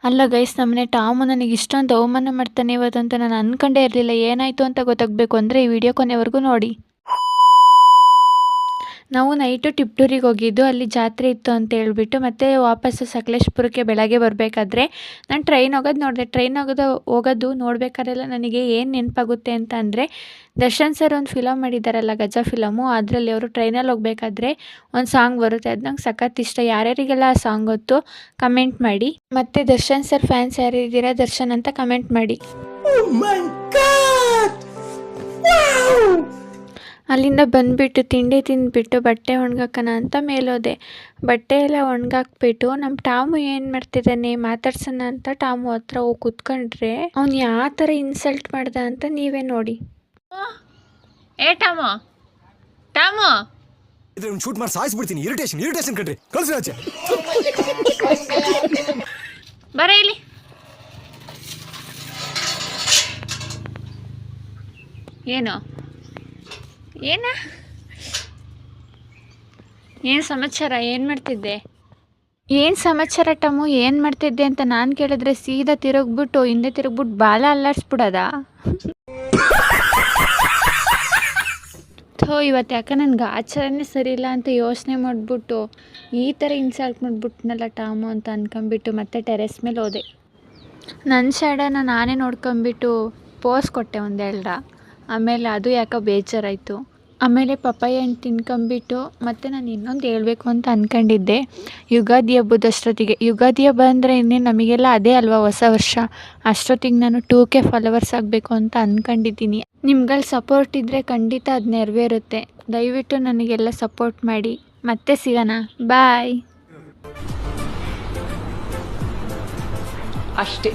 ಅಲ್ಲ ಗೈಸ್, ನಮ್ಮನೆ ಟಾಮು ನನಗೆ ಇಷ್ಟೊಂದು ಅವಮಾನ ಮಾಡ್ತಾನೆ ಇವತ್ತಂತ ನಾನು ಅನ್ಕೊಂಡೇ ಇರಲಿಲ್ಲ. ಏನಾಯಿತು ಅಂತ ಗೊತ್ತಾಗಬೇಕು ಅಂದರೆ ಈ ವಿಡಿಯೋ ಕೊನೆವರೆಗೂ ನೋಡಿ. ನಾವು ನೈಟು ಟಿಪ್ಟೂರಿಗೆ ಹೋಗಿದ್ದು, ಅಲ್ಲಿ ಜಾತ್ರೆ ಇತ್ತು ಅಂತ ಹೇಳ್ಬಿಟ್ಟು. ಮತ್ತು ವಾಪಸ್ಸು ಸಕಲೇಶಪುರಕ್ಕೆ ಬೆಳಗ್ಗೆ ಬರಬೇಕಾದ್ರೆ ನಾನು ಟ್ರೈನ್ ಹೋಗೋದು ನೋಡಿದೆ. ಟ್ರೈನ್ ಹೋಗೋದು ನೋಡಬೇಕಾದ್ರೆಲ್ಲ ನನಗೆ ಏನು ನೆನಪಾಗುತ್ತೆ ಅಂತ ಅಂದರೆ, ದರ್ಶನ್ ಸರ್ ಒಂದು ಫಿಲಮ್ ಮಾಡಿದ್ದಾರಲ್ಲ, ಗಜ ಫಿಲಮು, ಅದರಲ್ಲಿ ಅವರು ಟ್ರೈನಲ್ಲಿ ಹೋಗಬೇಕಾದ್ರೆ ಒಂದು ಸಾಂಗ್ ಬರುತ್ತೆ. ಅದು ನಂಗೆ ಸಖತ್ ಇಷ್ಟ. ಯಾರ್ಯಾರಿಗೆಲ್ಲ ಆ ಸಾಂಗ್ ಗೊತ್ತು ಕಮೆಂಟ್ ಮಾಡಿ. ಮತ್ತು ದರ್ಶನ್ ಸರ್ ಫ್ಯಾನ್ಸ್ ಯಾರಿದ್ದೀರಾ ದರ್ಶನ್ ಅಂತ ಕಮೆಂಟ್ ಮಾಡಿ. ಅಲ್ಲಿಂದ ಬಂದುಬಿಟ್ಟು ತಿಂಡಿ ತಿಂದುಬಿಟ್ಟು ಬಟ್ಟೆ ಒಣಗಾಕೋಣ ಅಂತ ಮೇಲೋದೆ. ಬಟ್ಟೆ ಎಲ್ಲ ಒಣಗಾಕ್ಬಿಟ್ಟು ನಮ್ಮ ಟಾಮು ಏನು ಮಾಡ್ತಿದ್ದಾನೆ ಮಾತಾಡ್ಸೋಣ ಅಂತ ಟಾಮು ಹತ್ರ ಹೋಗಿ ಕೂತ್ಕೊಂಡ್ರೆ ಅವ್ನು ಯಾವ ಥರ ಇನ್ಸಲ್ಟ್ ಮಾಡ್ದ ಅಂತ ನೀವೇ ನೋಡಿ. ಏ ಟಾಮು ಟಾಮು ಶೂಟ್ ಮಾಡಿ ಸಾಯಿಸ್ಬಿಡ್ತೀನಿ. ಇರಿಟೇಷನ್ ಕಣ್ರಿ, ಕಳ್ಸಿ ಆಚೆ. ಬರ ಇಲ್ಲಿ. ಏನು ಸಮಾಚಾರ? ಏನು ಮಾಡ್ತಿದ್ದೆ? ಏನು ಸಮಾಚಾರ ಟಾಮು, ಏನು ಮಾಡ್ತಿದ್ದೆ ಅಂತ ನಾನು ಕೇಳಿದ್ರೆ ಸೀದಾ ಹಿಂದೆ ತಿರುಗ್ಬಿಟ್ಟು ಬಾಲ ಅಲ್ಲಾಡ್ಸ್ಬಿಡೋದ? ಇವತ್ತು ಯಾಕೆ ನನಗೆ ಆಚಾರನೇ ಸರಿ ಇಲ್ಲ ಅಂತ ಯೋಚನೆ ಮಾಡಿಬಿಟ್ಟು ಈ ಥರ ಇನ್ಸಲ್ಟ್ ಮಾಡಿಬಿಟ್ನಲ್ಲ ಟಾಮು ಅಂತ ಅಂದ್ಕೊಂಬಿಟ್ಟು ಮತ್ತೆ ಟೆರೆಸ್ ಮೇಲೆ ಹೋದೆ. ನನ್ನ ಶೇಡನ್ನು ನಾನೇ ನೋಡ್ಕೊಂಬಿಟ್ಟು ಪೋಸ್ ಕೊಟ್ಟೆ ಒಂದೆರಡ. ಆಮೇಲೆ ಅದು ಯಾಕೋ ಬೇಜಾರಾಯಿತು. ಆಮೇಲೆ ಪಪ್ಪಾಯ ಹಣ್ಣು ತಿನ್ಕೊಂಬಿಟ್ಟು ಮತ್ತೆ ನಾನು ಇನ್ನೊಂದು ಹೇಳಬೇಕು ಅಂತ ಅಂದ್ಕೊಂಡಿದ್ದೆ. ಯುಗಾದಿ ಹಬ್ಬದಷ್ಟೊತ್ತಿಗೆ, ಯುಗಾದಿ ಹಬ್ಬ ಅಂದರೆ ಇನ್ನೇನು ನಮಗೆಲ್ಲ ಅದೇ ಅಲ್ವಾ ಹೊಸ ವರ್ಷ. ಅಷ್ಟೊತ್ತಿಗೆ ನಾನು 2K ಫಾಲೋವರ್ಸ್ ಆಗಬೇಕು ಅಂತ ಅಂದ್ಕೊಂಡಿದ್ದೀನಿ. ನಿಮ್ಗಳ ಸಪೋರ್ಟ್ ಇದ್ದರೆ ಖಂಡಿತ ಅದು ನೆರವೇರುತ್ತೆ. ದಯವಿಟ್ಟು ನನಗೆಲ್ಲ ಸಪೋರ್ಟ್ ಮಾಡಿ. ಮತ್ತೆ ಸಿಗೋಣ, ಬಾಯ್. ಅಷ್ಟೇ.